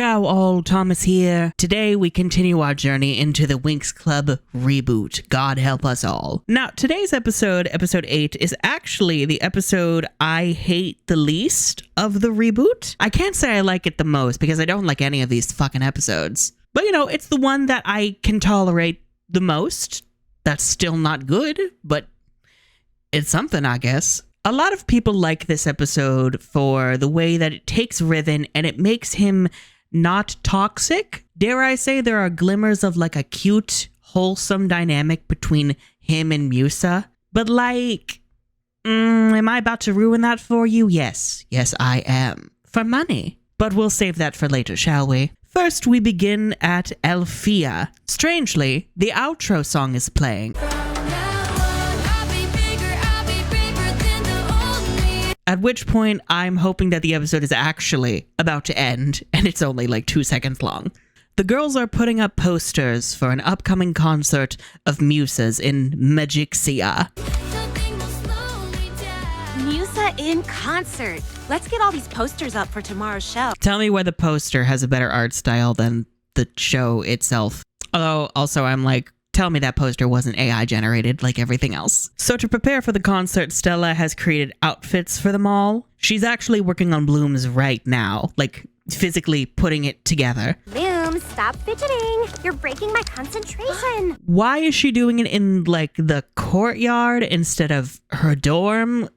Ciao all, Thomas here. Today we continue our journey into the Winx Club Reboot. God help us all. Now, today's episode, episode 8, is actually the episode I hate the least of the reboot. I can't say I like it the most because I don't like any of these fucking episodes. But you know, it's the one that I can tolerate the most. That's still not good, but it's something, I guess. A lot of people like this episode for the way that it takes Riven and it makes him not toxic. Dare I say there are glimmers of like a cute, wholesome dynamic between him and Musa. But like, am I about to ruin that for you? Yes. Yes, I am. For money. But we'll save that for later, shall we? First, we begin at Elfia. Strangely, the outro song is playing. At which point, I'm hoping that the episode is actually about to end, and it's only like 2 seconds long. The girls are putting up posters for an upcoming concert of Musa's in Magixia. Musa in concert. Let's get all these posters up for tomorrow's show. Tell me why the poster has a better art style than the show itself. Although, also, I'm like, tell me that poster wasn't AI generated like everything else. So to prepare for the concert, Stella has created outfits for them all. She's actually working on Bloom's right now, like physically putting it together. Bloom, stop fidgeting. You're breaking my concentration. Why is she doing it in like the courtyard instead of her dorm?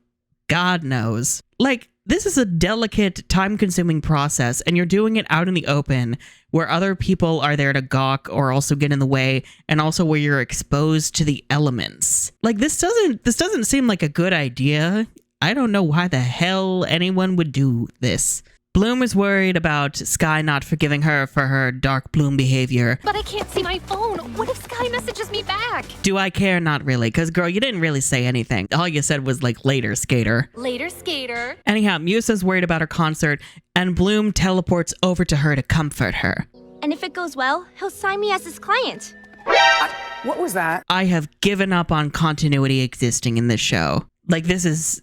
God knows. Like, this is a delicate, time-consuming process, and you're doing it out in the open where other people are there to gawk or also get in the way, and also where you're exposed to the elements. Like, this doesn't seem like a good idea. I don't know why the hell anyone would do this. Bloom is worried about Sky not forgiving her for her dark Bloom behavior. But I can't see my phone. What if Sky messages me back? Do I care? Not really, because girl, you didn't really say anything. All you said was like, later, skater. Later, skater. Anyhow, Musa's worried about her concert, and Bloom teleports over to her to comfort her. And if it goes well, he'll sign me as his client. What was that? I have given up on continuity existing in this show. Like, this is...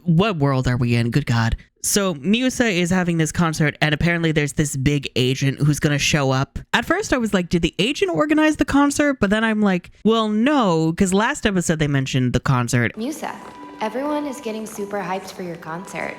What world are we in? Good God. So Musa is having this concert, and apparently there's this big agent who's going to show up. At first I was like, did the agent organize the concert? But then I'm like, well, no, because last episode they mentioned the concert. Musa, everyone is getting super hyped for your concert.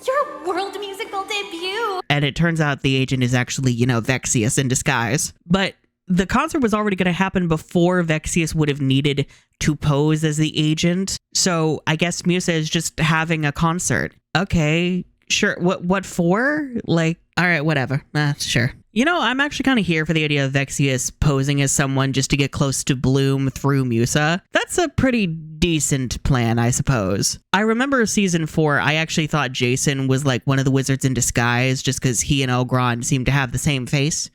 Your world musical debut. And it turns out the agent is actually, you know, Vexius in disguise. But the concert was already going to happen before Vexius would have needed to pose as the agent. So I guess Musa is just having a concert. Okay, sure. What for? Like, all right, whatever. Sure. You know, I'm actually kind of here for the idea of Vexius posing as someone just to get close to Bloom through Musa. That's a pretty decent plan, I suppose. I remember season 4, I actually thought Jason was like one of the wizards in disguise just because he and Ogron seemed to have the same face.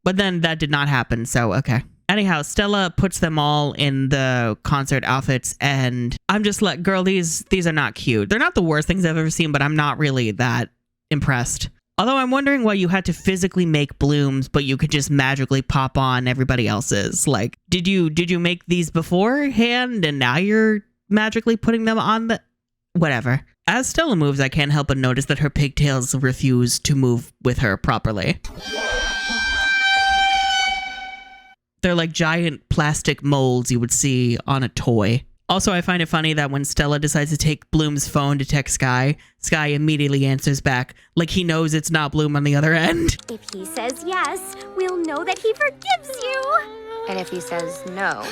But then that did not happen, so okay. Anyhow, Stella puts them all in the concert outfits, and I'm just like, girl, these are not cute. They're not the worst things I've ever seen, but I'm not really that impressed. Although I'm wondering why you had to physically make Bloom's, but you could just magically pop on everybody else's. Like, did you make these beforehand, and now you're magically putting them on the... Whatever. As Stella moves, I can't help but notice that her pigtails refuse to move with her properly. They're like giant plastic molds you would see on a toy. Also, I find it funny that when Stella decides to take Bloom's phone to text Sky, Sky immediately answers back like he knows it's not Bloom on the other end. If he says yes, we'll know that he forgives you. And if he says no?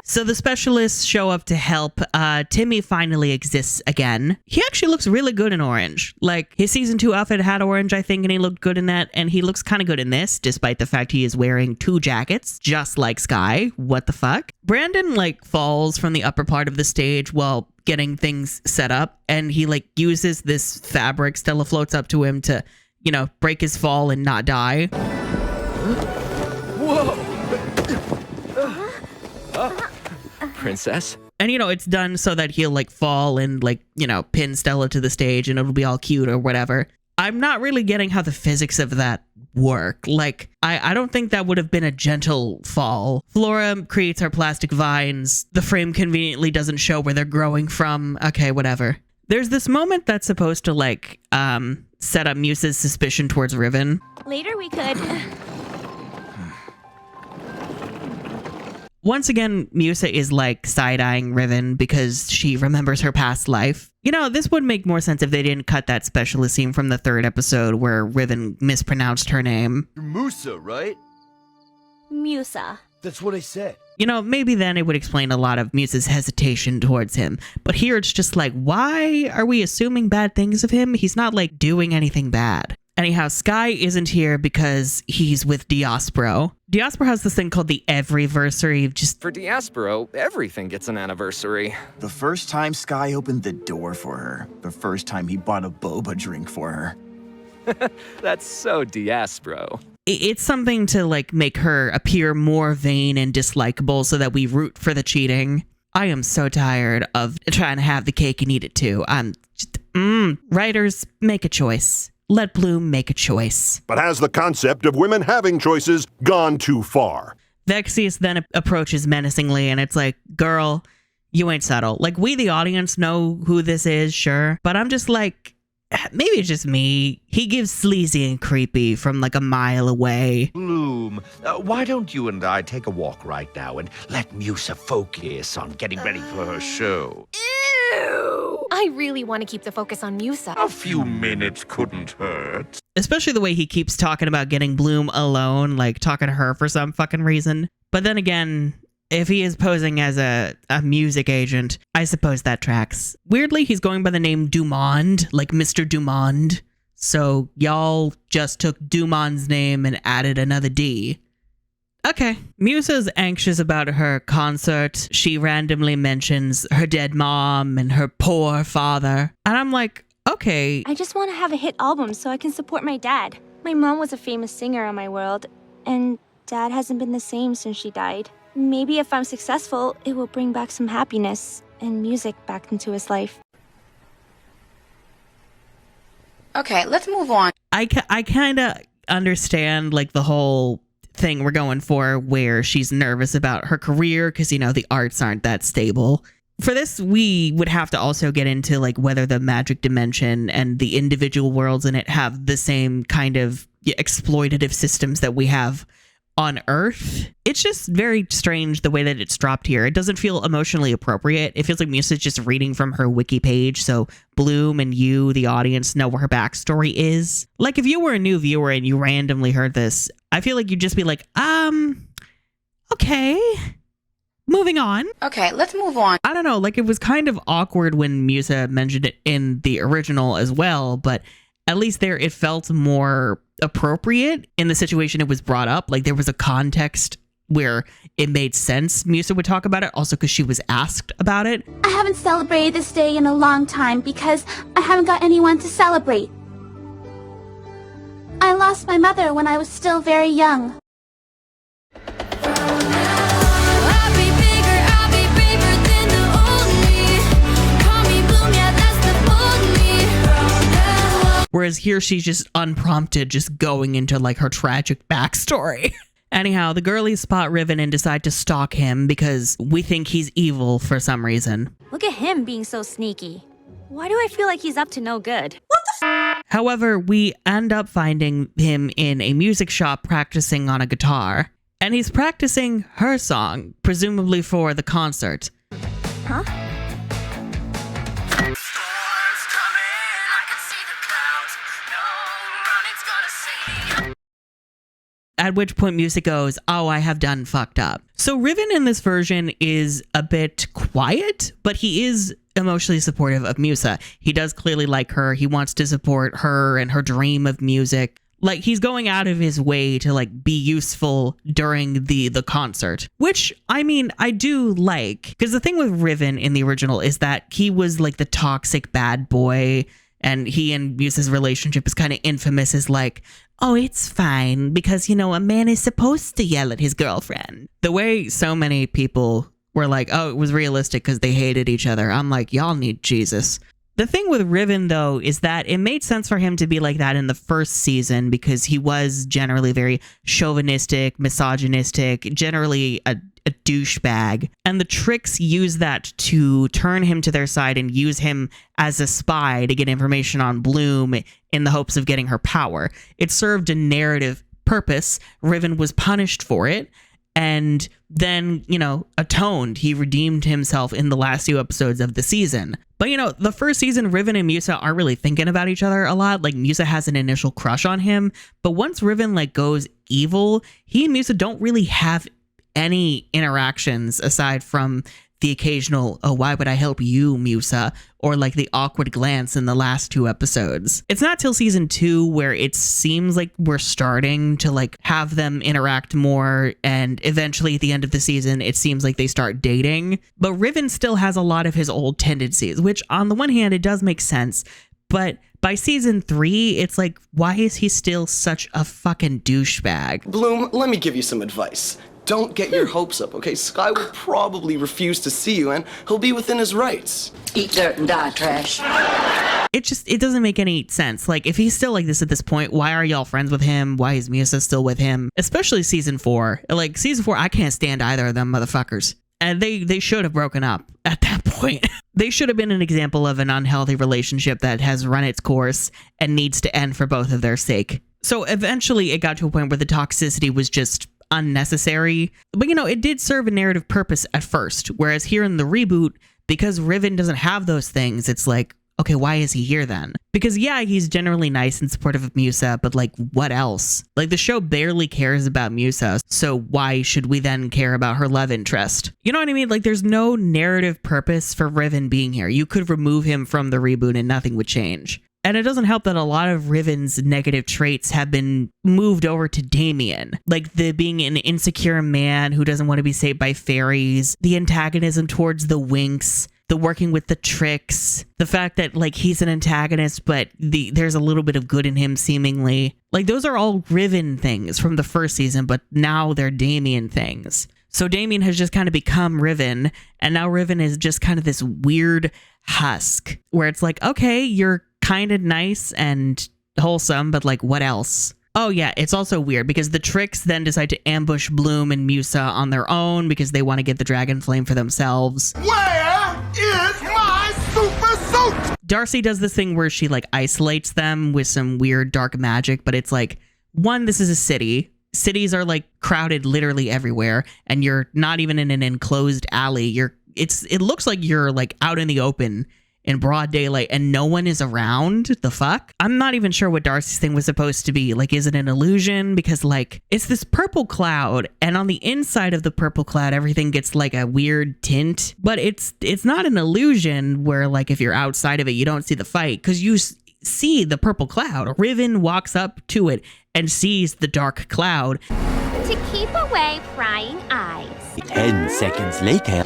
So the specialists show up to help. Timmy finally exists again. He actually looks really good in orange. Like, his season 2 outfit had orange, I think, and he looked good in that. And he looks kind of good in this, despite the fact he is wearing 2 jackets, just like Sky. What the fuck? Brandon, like, falls from the upper part of the stage while getting things set up. And he, like, uses this fabric. Stella floats up to him to, you know, break his fall and not die. Whoa! Princess? And, you know, it's done so that he'll, like, fall and, like, you know, pin Stella to the stage and it'll be all cute or whatever. I'm not really getting how the physics of that work. Like, I don't think that would have been a gentle fall. Flora creates her plastic vines. The frame conveniently doesn't show where they're growing from. Okay, whatever. There's this moment that's supposed to like set up Musa's suspicion towards Riven. Later we could. Once again, Musa is like side-eyeing Riven because she remembers her past life. You know, this would make more sense if they didn't cut that specialist scene from the 3rd episode where Riven mispronounced her name. You're Musa, right? Musa. That's what I said. You know, maybe then it would explain a lot of Musa's hesitation towards him. But here it's just like, why are we assuming bad things of him? He's not like doing anything bad. Anyhow, Sky isn't here because he's with Diosporo. Diosporo has this thing called the Everyversary. Just For Diosporo, everything gets an anniversary. The first time Sky opened the door for her. The first time he bought a boba drink for her. That's so Diosporo. it's something to like make her appear more vain and dislikable so that we root for the cheating. I am so tired of trying to have the cake and eat it too. I'm just, writers, make a choice. Let Bloom make a choice. But has the concept of women having choices gone too far? Vexius then approaches menacingly, and it's like, girl, you ain't subtle. Like, we, the audience, know who this is, sure. But I'm just like, maybe it's just me. He gives sleazy and creepy from like a mile away. Bloom, why don't you and I take a walk right now and let Musa focus on getting ready for her show? Ew! I really want to keep the focus on Musa. A few minutes couldn't hurt. Especially the way he keeps talking about getting Bloom alone, like talking to her for some fucking reason. But then again, if he is posing as a music agent, I suppose that tracks. Weirdly, he's going by the name Dumond, like Mr. Dumond. So y'all just took Dumond's name and added another D. Okay. Musa's anxious about her concert. She randomly mentions her dead mom and her poor father. And I'm like, okay. I just want to have a hit album so I can support my dad. My mom was a famous singer in my world, and Dad hasn't been the same since she died. Maybe if I'm successful, it will bring back some happiness and music back into his life. Okay, let's move on. I kind of understand like the whole thing we're going for where she's nervous about her career because, you know, the arts aren't that stable. For this, we would have to also get into like whether the magic dimension and the individual worlds in it have the same kind of exploitative systems that we have on Earth. It's just very strange the way that it's dropped here. It doesn't feel emotionally appropriate. It feels like Musa's just reading from her wiki page, so Bloom and you, the audience, know what her backstory is. Like, if you were a new viewer and you randomly heard this, I feel like you'd just be like, okay, moving on. Okay, let's move on. I don't know, like, it was kind of awkward when Musa mentioned it in the original as well, but at least there it felt more appropriate in the situation it was brought up. Like, there was a context where it made sense Musa would talk about it, also because she was asked about it. I haven't celebrated this day in a long time because I haven't got anyone to celebrate. I lost my mother when I was still very young. Whereas here she's just unprompted, just going into like her tragic backstory. Anyhow, the girlies spot Riven and decide to stalk him because we think he's evil for some reason. Look at him being so sneaky. Why do I feel like he's up to no good? What the f? However, we end up finding him in a music shop practicing on a guitar. And he's practicing her song, presumably for the concert. Huh? At which point Musa goes, oh, I have done fucked up. So Riven in this version is a bit quiet, but he is emotionally supportive of Musa. He does clearly like her. He wants to support her and her dream of music. Like, he's going out of his way to like be useful during the concert, which I mean, I do like, because the thing with Riven in the original is that he was like the toxic bad boy. And he and Musa's relationship is kind of infamous as like, oh, it's fine because, you know, a man is supposed to yell at his girlfriend. The way so many people were like, oh, it was realistic because they hated each other. I'm like, y'all need Jesus. The thing with Riven, though, is that it made sense for him to be like that in the first season because he was generally very chauvinistic, misogynistic, generally a a douchebag. And the Trix use that to turn him to their side and use him as a spy to get information on Bloom in the hopes of getting her power. It served a narrative purpose. Riven was punished for it. And then, atoned. He redeemed himself in the last 2 episodes of the season. But, the first season, Riven and Musa aren't really thinking about each other a lot. Like, Musa has an initial crush on him. But once Riven, goes evil, he and Musa don't really have any interactions aside from the occasional, oh, why would I help you, Musa? Or the awkward glance in the last 2 episodes. It's not till season 2 where it seems like we're starting to have them interact more, and eventually at the end of the season, it seems like they start dating. But Riven still has a lot of his old tendencies, which on the one hand, it does make sense. But by season 3, it's why is he still such a fucking douchebag? Bloom, let me give you some advice. Don't get your hopes up, okay? Sky will probably refuse to see you, and he'll be within his rights. Eat dirt and die, trash. It doesn't make any sense. If he's still like this at this point, why are y'all friends with him? Why is Musa still with him? Especially season 4. Season 4, I can't stand either of them motherfuckers. And they should have broken up at that point. They should have been an example of an unhealthy relationship that has run its course and needs to end for both of their sake. So eventually it got to a point where the toxicity was just unnecessary. But it did serve a narrative purpose at first. Whereas here in the reboot, because Riven doesn't have those things, it's okay, why is he here then? Because yeah, he's generally nice and supportive of Musa, but what else? The show barely cares about Musa, so why should we then care about her love interest? You know what I mean? There's no narrative purpose for Riven being here. You could remove him from the reboot and nothing would change. And it doesn't help that a lot of Riven's negative traits have been moved over to Damien. The being an insecure man who doesn't want to be saved by fairies, the antagonism towards the Winx, the working with the Trix, the fact that he's an antagonist, but there's a little bit of good in him seemingly. Those are all Riven things from the first season, but now they're Damien things. So Damien has just kind of become Riven, and now Riven is just kind of this weird husk where it's okay, you're kind of nice and wholesome, but what else? Oh yeah, it's also weird because the Trix then decide to ambush Bloom and Musa on their own because they want to get the dragon flame for themselves. Where is my super suit? Darcy does this thing where she isolates them with some weird dark magic, but it's one, this is a city. Cities are crowded literally everywhere, and you're not even in an enclosed alley. It looks like you're out in the open in broad daylight and no one is around. The fuck? I'm not even sure what Darcy's thing was supposed to be. Is it an illusion? Because it's this purple cloud, and on the inside of the purple cloud everything gets a weird tint, but it's not an illusion where if you're outside of it you don't see the fight, because you see the purple cloud. Riven walks up to it and sees the dark cloud. To keep away prying eyes. 10 seconds later.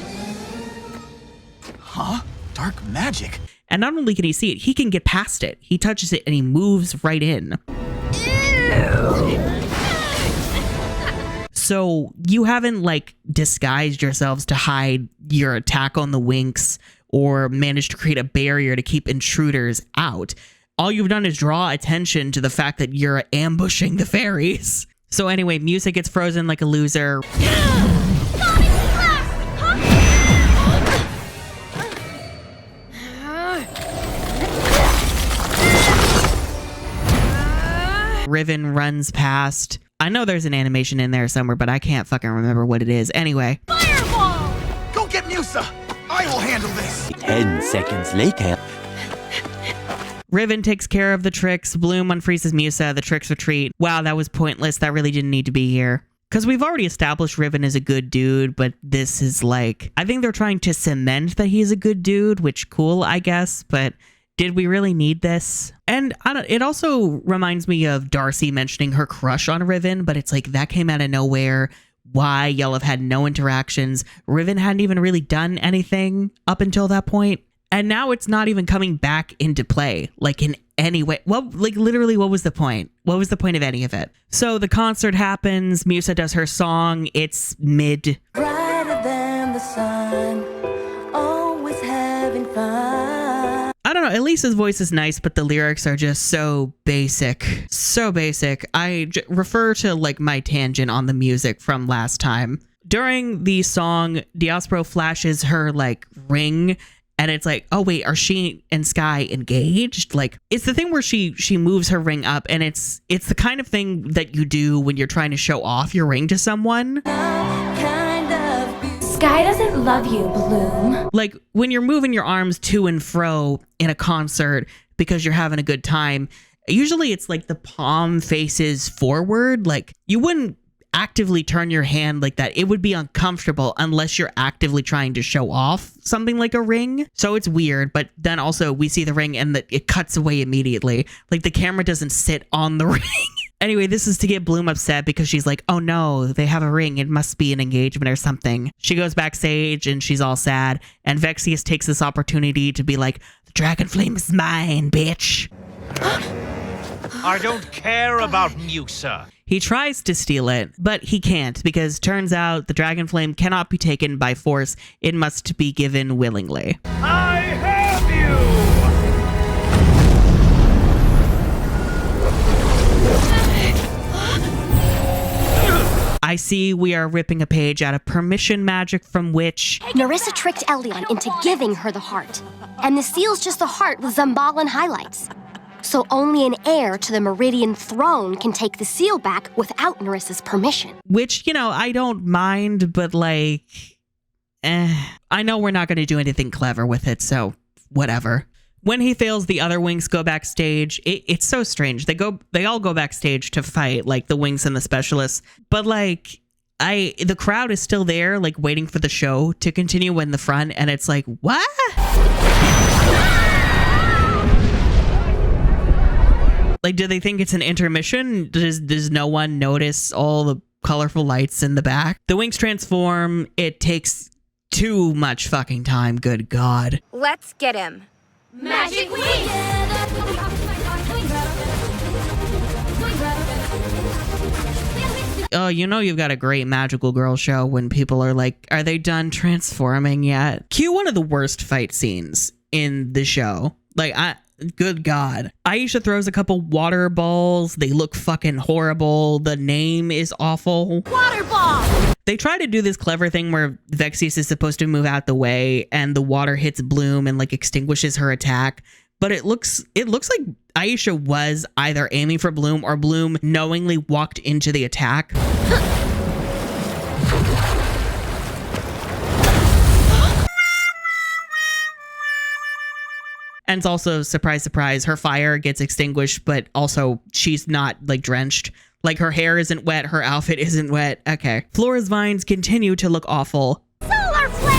Huh? Dark magic. And not only can he see it, he can get past it. He touches it and he moves right in. So you haven't disguised yourselves to hide your attack on the Winx or managed to create a barrier to keep intruders out. All you've done is draw attention to the fact that you're ambushing the fairies. So anyway, Musa gets frozen like a loser. Riven runs past. I know there's an animation in there somewhere, but I can't fucking remember what it is. Anyway. Fireball! Go get Musa! I will handle this! 10 seconds later. Riven takes care of the Trix. Bloom unfreezes Musa. The Trix retreat. Wow, that was pointless. That really didn't need to be here. Because we've already established Riven is a good dude, but this is I think they're trying to cement that he's a good dude, which cool, I guess, but did we really need this? And it also reminds me of Darcy mentioning her crush on Riven, but it's that came out of nowhere. Why? Y'all have had no interactions. Riven hadn't even really done anything up until that point. And now it's not even coming back into play, in any way. Well, literally, what was the point? What was the point of any of it? So the concert happens. Musa does her song. It's mid. Brighter than the sun, always having fun. I don't know. Elisa's voice is nice, but the lyrics are just so basic. So basic. I refer to my tangent on the music from last time. During the song, Diospro flashes her like ring, and it's like, oh wait, are she and Sky engaged? Like, it's the thing where she moves her ring up, and it's the kind of thing that you do when you're trying to show off your ring to someone. Sky doesn't love you, Bloom. Like when you're moving your arms to and fro in a concert because you're having a good time, usually it's like the palm faces forward. Like you wouldn't actively turn your hand like that. It would be uncomfortable unless you're actively trying to show off something like a ring. So it's weird, but then also we see the ring and it cuts away immediately. Like the camera doesn't sit on the ring. Anyway, this is to get Bloom upset because she's like, oh no, they have a ring. It must be an engagement or something. She goes backstage and she's all sad. And Vexius takes this opportunity to be like, the dragon flame is mine, bitch. I don't care about Musa. He tries to steal it, but he can't because turns out the dragon flame cannot be taken by force. It must be given willingly. I have you! I see we are ripping a page out of permission magic from which Nerissa tricked Elyon into giving her the heart. And the seal's just a heart with Zambalan highlights. So only an heir to the Meridian throne can take the seal back without Nerissa's permission. Which, you know, I don't mind, but like, I know we're not going to do anything clever with it, so whatever. When he fails, the other Winx go backstage. It's so strange. They all go backstage to fight, like the Winx and the Specialists. But like, the crowd is still there, like waiting for the show to continue in the front, and it's like, what? Like, do they think it's an intermission? Does no one notice all the colorful lights in the back? The Winx transform. It takes too much fucking time. Good God. Let's get him. Magic Winx! Oh, you know you've got a great magical girl show when people are like, are they done transforming yet? Cue one of the worst fight scenes in the show. Like, good God. Aisha throws a couple water balls. They look fucking horrible. The name is awful. Water ball! They try to do this clever thing where Vexius is supposed to move out the way and the water hits Bloom and like extinguishes her attack. But it looks like Aisha was either aiming for Bloom or Bloom knowingly walked into the attack. And it's also, surprise, surprise, her fire gets extinguished, but also she's not like drenched. Like her hair isn't wet, her outfit isn't wet. Okay. Flora's vines continue to look awful. Solar flare!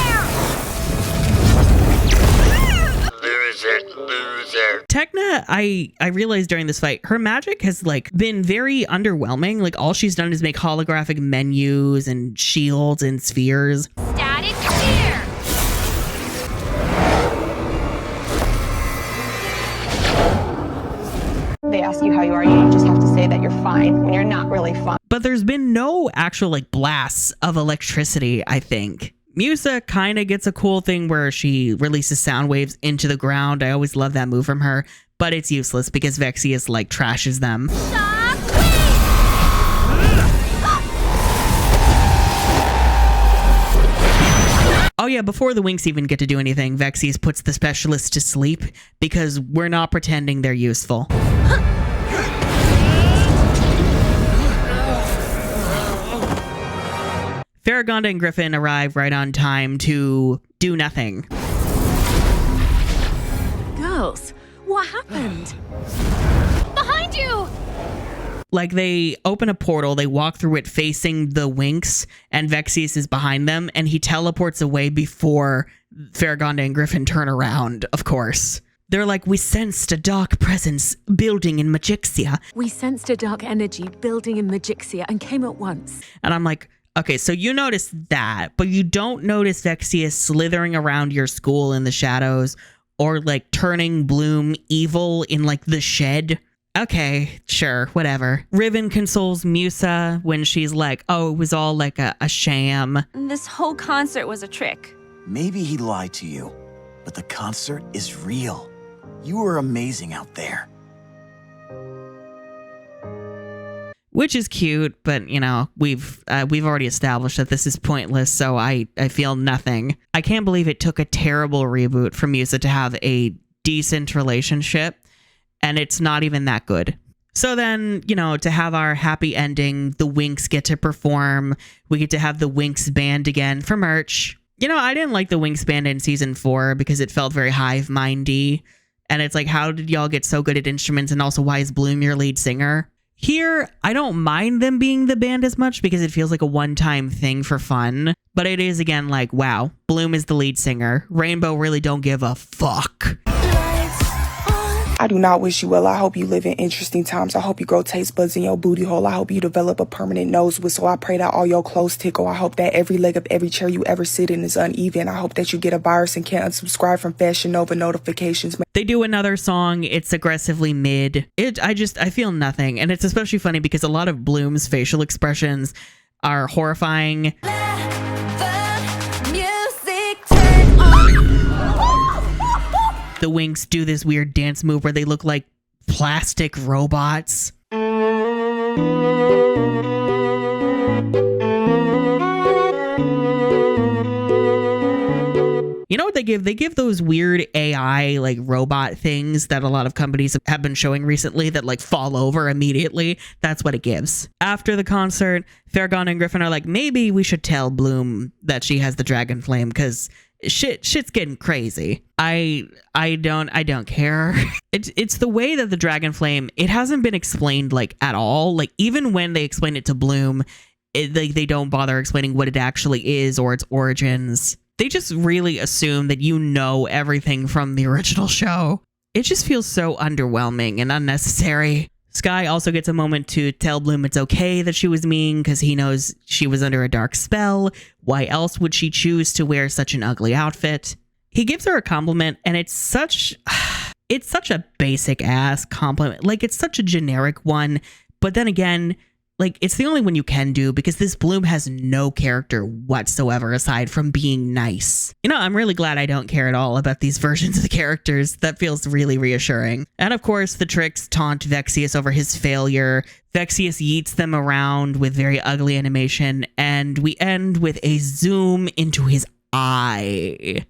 Loser. Techna, I realized during this fight, her magic has like been very underwhelming. Like all she's done is make holographic menus and shields and spheres. Static sphere! They ask you how you are, you just have to say that you're fine when you're not really fine. But there's been no actual like blasts of electricity, I think. Musa kind of gets a cool thing where she releases sound waves into the ground. I always love that move from her, but it's useless because Vexius like trashes them. Oh yeah, before the Winx even get to do anything, Vexius puts the Specialists to sleep because we're not pretending they're useful. Farragonda and Griffin arrive right on time to do nothing. Girls, what happened? Behind you! Like they open a portal, they walk through it facing the Winx, and Vexius is behind them, and he teleports away before Farragonda and Griffin turn around, of course. They're like, we sensed a dark presence building in Magixia. We sensed a dark energy building in Magixia and came at once. And I'm like, okay, so you notice that, but you don't notice Vexius slithering around your school in the shadows or like turning Bloom evil in like the shed. Okay, sure, whatever. Riven consoles Musa when she's like, oh, it was all like a sham. This whole concert was a trick. Maybe he lied to you, but the concert is real. You were amazing out there. which is cute, but you know, we've already established that this is pointless, so I feel nothing. I can't believe it took a terrible reboot for Musa to have a decent relationship, and it's not even that good. So then, you know, to have our happy ending, the Winx get to perform. We get to have the Winx band again for merch. You know, I didn't like the Winx band in season 4 because it felt very hive-mindy. And it's like, how did y'all get so good at instruments? And also, why is Bloom your lead singer? Here, I don't mind them being the band as much because it feels like a one-time thing for fun. But it is, again, like, wow, Bloom is the lead singer. Rainbow really don't give a fuck. I do not wish you well. I hope you live in interesting times. I hope you grow taste buds in your booty hole. I hope you develop a permanent nose whistle. I pray that all your clothes tickle. I hope that every leg of every chair you ever sit in is uneven. I hope that you get a virus and can't unsubscribe from Fashion Nova notifications. They do another song. It's aggressively mid. I feel nothing. And it's especially funny because a lot of Bloom's facial expressions are horrifying. The Winx do this weird dance move where they look like plastic robots. You know what they give? They give those weird AI like robot things that a lot of companies have been showing recently that like fall over immediately. That's what it gives. After the concert, Fairgon and Griffin are like, maybe we should tell Bloom that she has the dragon flame because shit's getting crazy. I don't care. It's the way that the dragon flame, it hasn't been explained like at all. Like even when they explain it to Bloom, they don't bother explaining what it actually is or its origins. They just really assume that you know everything from the original show. It just feels so underwhelming and unnecessary. Sky also gets a moment to tell Bloom it's okay that she was mean because he knows she was under a dark spell. Why else would she choose to wear such an ugly outfit? He gives her a compliment and it's such a basic ass compliment. Like it's such a generic one. But then again, like it's the only one you can do because this Bloom has no character whatsoever aside from being nice. You know, I'm really glad I don't care at all about these versions of the characters. That feels really reassuring. And of course, the Trix taunt Vexius over his failure. Vexius yeets them around with very ugly animation, and we end with a zoom into his eye.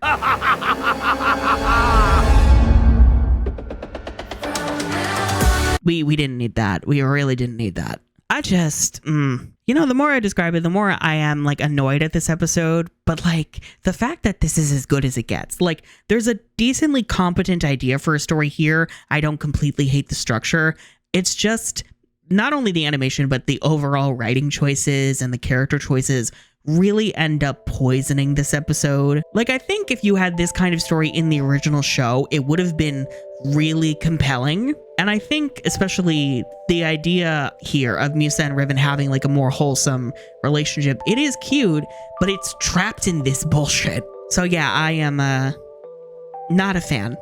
We didn't need that. We really didn't need that. I just, you know, the more I describe it, the more I am like annoyed at this episode. But like the fact that this is as good as it gets, like there's a decently competent idea for a story here. I don't completely hate the structure. It's just not only the animation, but the overall writing choices and the character choices really end up poisoning this episode. Like, I think if you had this kind of story in the original show, it would have been really compelling. And I think especially the idea here of Musa and Riven having like a more wholesome relationship, it is cute, but it's trapped in this bullshit. So yeah, I am not a fan.